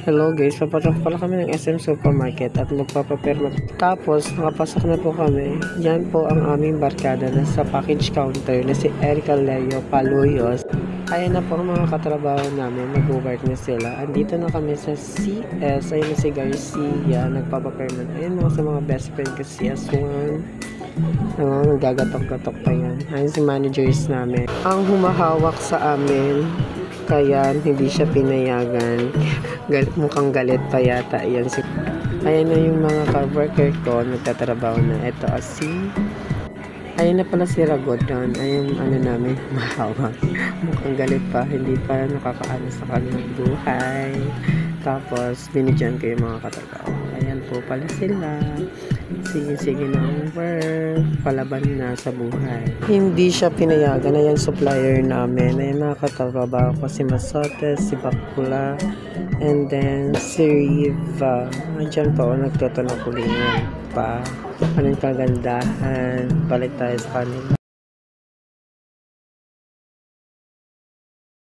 Hello guys, papasok pala kami ng SM Supermarket at magpapaperma. Tapos, nakapasok na po kami. Yan po ang aming barkada na sa package counter na si Erica Leo Paluyos. Ayan na po ang mga katrabaho namin, nag-work na sila. Andito na kami sa CS, ayun na si Garcia, nagpapaperma. Ayun mga sa mga best friend ko si S1. Nagagatok-gatok pa yan. Ayun si managers namin. Ang humahawak sa amin, kaya hindi siya pinayagan. Mukhang galit pa yata. Ayan na yung mga ka-worker ko, nagtatrabaho na. Ito ayan na pala si Ragodon. Ayun namin, mahawak. Mukhang galit pa, hindi pa nakakaano sa kanilang buhay. Tapos binidyan ko yung mga katrabaho. Ayan po pala sila. Sige na ang work, palaban na sa buhay. Hindi siya pinayagan. Ayan supplier namin. Ayan mga katrabaho ko, si Masotes, si Bakula, and then si Riva. Andiyan pa ako, nagtotonakulingan pa. Anong kagandahan, balik tayo sa kanila.